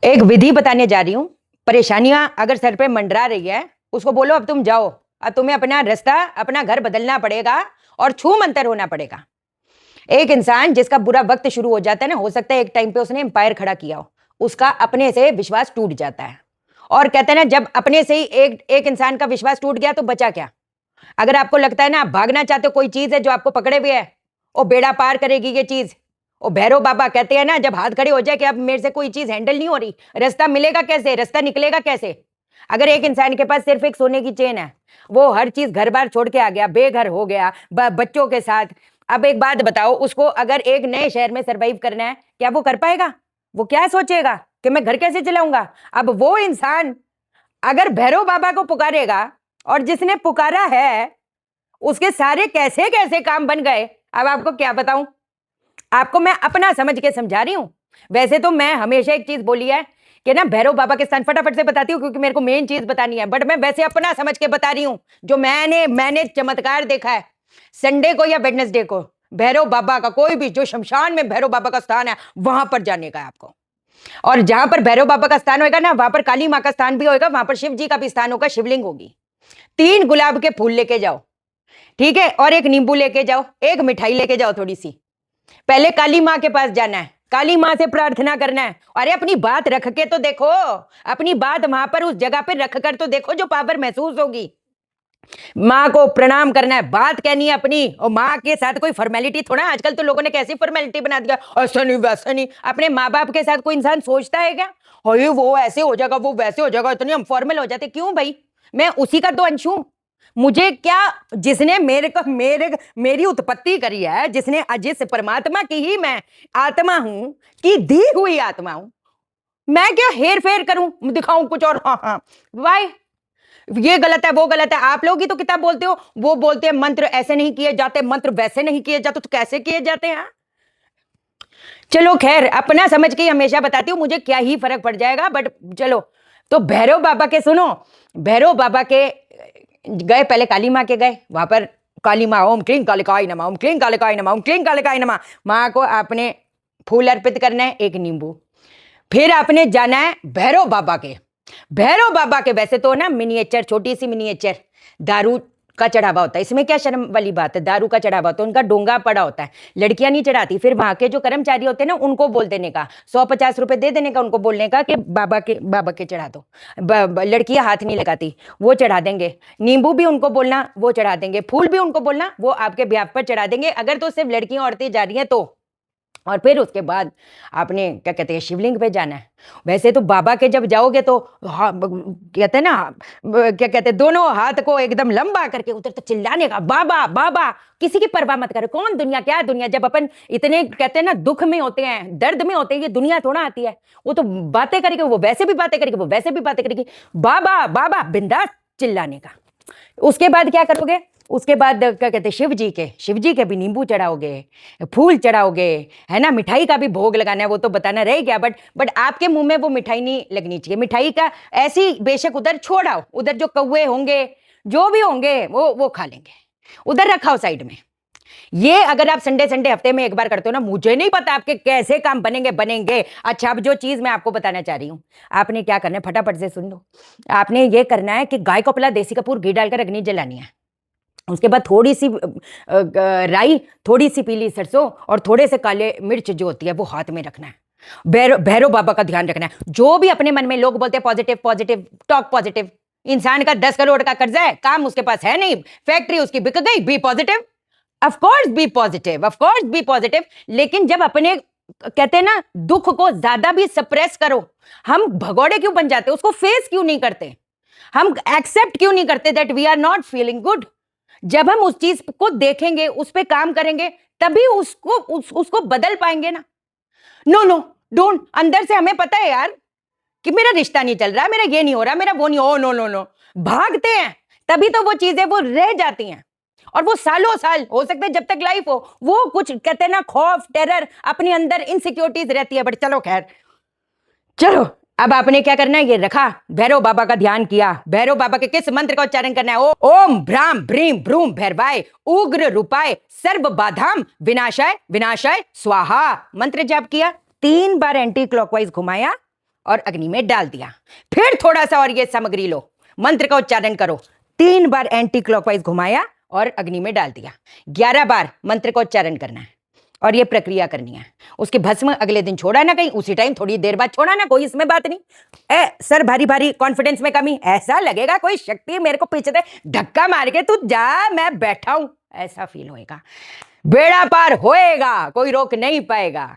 एक विधि बताने जा रही हूं। परेशानियां अगर सर पे मंडरा रही है, उसको बोलो अब तुम जाओ, अब तुम्हें अपना रास्ता, अपना घर बदलना पड़ेगा और छू मंतर होना पड़ेगा। एक इंसान जिसका बुरा वक्त शुरू हो जाता है ना, हो सकता है एक टाइम पे उसने एम्पायर खड़ा किया हो, उसका अपने से विश्वास टूट जाता है। और कहते हैं ना, जब अपने से ही एक एक इंसान का विश्वास टूट गया तो बचा क्या। अगर आपको लगता है ना आप भागना चाहते हो, कोई चीज है जो आपको पकड़े हुए है, वो बेड़ा पार करेगी ये चीज। वो भैरव बाबा कहते हैं ना, जब हाथ खड़े हो जाए कि अब मेरे से कोई चीज हैंडल नहीं हो रही, रास्ता मिलेगा कैसे, रास्ता निकलेगा कैसे। अगर एक इंसान के पास सिर्फ एक सोने की चेन है, वो हर चीज घर बार छोड़ के आ गया, बेघर हो गया बच्चों के साथ। अब एक बात बताओ, उसको अगर एक नए शहर में सरवाइव करना है, क्या वो कर पाएगा? वो क्या सोचेगा कि मैं घर कैसे चलाऊंगा। अब वो इंसान अगर भैरव बाबा को पुकारेगा, और जिसने पुकारा है उसके सारे कैसे कैसे काम बन गए, अब आपको क्या बताऊं। आपको मैं अपना समझ के समझा रही हूं। वैसे तो मैं हमेशा एक चीज बोली है कि ना, भैरव बाबा के स्थान फटाफट से बताती हूँ क्योंकि मेरे को मेन चीज बतानी है, बट मैं वैसे अपना समझ के बता रही हूँ जो मैंने चमत्कार देखा है। संडे को या वेडनेसडे को भैरव बाबा का, कोई भी जो शमशान में भैरव बाबा का स्थान है, वहां पर जाने का है आपको। और जहां पर भैरव बाबा का स्थान होगा ना, वहां पर काली माँ का स्थान भी होगा, वहां पर शिव जी का भी स्थान होगा, शिवलिंग होगी। 3 गुलाब के फूल लेके जाओ, ठीक है, और एक नींबू लेके जाओ, एक मिठाई लेके जाओ थोड़ी सी। पहले काली माँ के पास जाना है, काली माँ से प्रार्थना करना है। अरे अपनी बात रख के तो देखो, अपनी बात वहां पर उस जगह पर रख कर तो देखो, जो पावर महसूस होगी। माँ को प्रणाम करना है, बात कहनी है अपनी, और माँ के साथ कोई फॉर्मेलिटी थोड़ा। आजकल तो लोगों ने कैसी फॉर्मेलिटी बना दिया, ऐसा नहीं वैसा नहीं। अपने माँ बाप के साथ कोई इंसान सोचता है क्या, अरे वो ऐसे हो जाएगा, वो वैसे हो जाएगा, इतनी हम फॉर्मल हो जाते क्यों भाई। मैं उसी का तो अंश हूं। मुझे क्या, जिसने मेरी उत्पत्ति करी है, जिस परमात्मा की ही मैं आत्मा हूं, की दी हुई आत्मा हूं, मैं क्या हेर फेर करूं, दिखाऊं कुछ और। हाँ हाँ भाई, ये गलत है, वो गलत है। आप लोग ही तो किताब बोलते हो, वो बोलते हैं मंत्र ऐसे नहीं किए जाते, मंत्र वैसे नहीं किए जाते, तो कैसे किए जाते हैं। चलो खैर, अपना समझ के ही हमेशा बताती हूँ, मुझे क्या ही फर्क पड़ जाएगा, बट चलो। तो भैरव बाबा के सुनो, भैरव बाबा के गए, पहले काली माँ के गए, वहां पर काली माँ, ओम क्लीं कालिकाय नमः, ओम क्लीं कालिकाय नमः, ओम क्लीं कालिकाय नमः। माँ को आपने फूल अर्पित करना है, एक नींबू। फिर आपने जाना है भैरव बाबा के। भैरव बाबा के वैसे तो ना मिनिएचर, छोटी सी मिनिएचर दारू का चढ़ावा होता है। इसमें क्या शर्म वाली बात है, दारू का चढ़ावा होता है, उनका डोंगा पड़ा होता है, लड़कियां नहीं चढ़ाती। फिर वहां के जो कर्मचारी होते हैं ना, उनको बोल देने का, 150 रुपए दे देने का, उनको बोलने का कि बाबा के चढ़ा दो। लड़कियां हाथ नहीं लगाती, वो चढ़ा देंगे। नींबू भी उनको बोलना, वो चढ़ा देंगे। फूल भी उनको बोलना, वो आपके ब्याह पर चढ़ा देंगे, अगर तो सिर्फ लड़कियां औरतें जा रही हैं तो। और फिर उसके बाद आपने क्या कहते हैं, शिवलिंग पे जाना है। वैसे तो बाबा के जब जाओगे तो कहते हैं ना, क्या कहते हैं, दोनों हाथ को एकदम लंबा करके उधर तो चिल्लाने का, बाबा बाबा। किसी की परवाह मत करो, कौन दुनिया क्या दुनिया। जब अपन इतने कहते हैं ना दुख में होते हैं, दर्द में होते हैं, ये दुनिया थोड़ा आती है। वो तो बातें करेगी, वो वैसे भी बातें करेगी, वो वैसे भी बातें करेगी, बाबा बाबा बिंदास चिल्लाने का। उसके बाद क्या करोगे, उसके बाद क्या कहते हैं, शिव जी के भी नींबू चढ़ाओगे, फूल चढ़ाओगे, है ना। मिठाई का भी भोग लगाना है, वो तो बताना रह गया, बट आपके मुंह में वो मिठाई नहीं लगनी चाहिए। मिठाई का ऐसी बेशक उधर छोड़ आओ, उधर जो कौवे होंगे, जो भी होंगे, वो खा लेंगे, उधर रखाओ साइड में। ये अगर आप संडे संडे हफ्ते में एक बार करते हो ना, मुझे नहीं पता आपके कैसे काम बनेंगे। अच्छा, अब जो चीज मैं आपको बताना चाह रही हूँ, आपने क्या करना है, फटाफट से सुन लो। आपने ये करना है कि गाय को पहला देसी कपूर घी डालकर अग्नि जलानी है। उसके बाद थोड़ी सी राई, थोड़ी सी पीली सरसों और थोड़े से काले मिर्च जो होती है, वो हाथ में रखना है। भैरव बाबा का ध्यान रखना है। जो भी अपने मन में लोग बोलते हैं पॉजिटिव पॉजिटिव, टॉक पॉजिटिव। इंसान का 10 करोड़ का कर्जा है, काम उसके पास है नहीं, फैक्ट्री उसकी बिक गई, be positive. Of course be positive, of course be positive. लेकिन जब अपने कहते हैं ना दुख को ज्यादा भी सप्रेस करो, हम भगोड़े क्यों बन जाते, उसको फेस क्यों नहीं करते, हम एक्सेप्ट क्यों नहीं करते that we are not feeling good. जब हम उस चीज को देखेंगे, उस पे काम करेंगे, तभी उसको बदल पाएंगे ना। नो नो डोंट, अंदर से हमें पता है यार कि मेरा रिश्ता नहीं चल रहा, मेरा ये नहीं हो रहा, मेरा वो नहीं, ओ नो नो नो, भागते हैं। तभी तो वो चीजें वो रह जाती हैं, और वो सालों साल हो सकता है, जब तक लाइफ हो, वो कुछ कहते हैं ना खौफ, टेरर, अपने अंदर इनसिक्योरिटीज रहती है। बट चलो खैर, चलो अब आपने क्या करना है, ये रखा, भैरव बाबा का ध्यान किया। भैरव बाबा के किस मंत्र का उच्चारण करना है, ओम भ्राम भ्रीम भ्रूम भैरवाय उग्र रूपाय सर्व बाधाम विनाशाय विनाशाय स्वाहा। मंत्र जाप किया, 3 बार एंटी क्लॉकवाइज घुमाया, और अग्नि में डाल दिया। फिर थोड़ा सा और ये सामग्री लो, मंत्र का उच्चारण करो, 3 बार एंटी क्लॉकवाइज घुमाया और अग्नि में डाल दिया। 11 बार मंत्र का उच्चारण करना है और ये प्रक्रिया करनी है। उसके भस्म अगले दिन छोड़ा ना, कहीं उसी टाइम थोड़ी देर बाद छोड़ा ना, कोई इसमें बात नहीं। सर भारी भारी, कॉन्फिडेंस में कमी, ऐसा लगेगा कोई शक्ति मेरे को पीछे से धक्का मार के तू जा, मैं बैठा हूं, ऐसा फील होएगा। बेड़ा पार होएगा, कोई रोक नहीं पाएगा।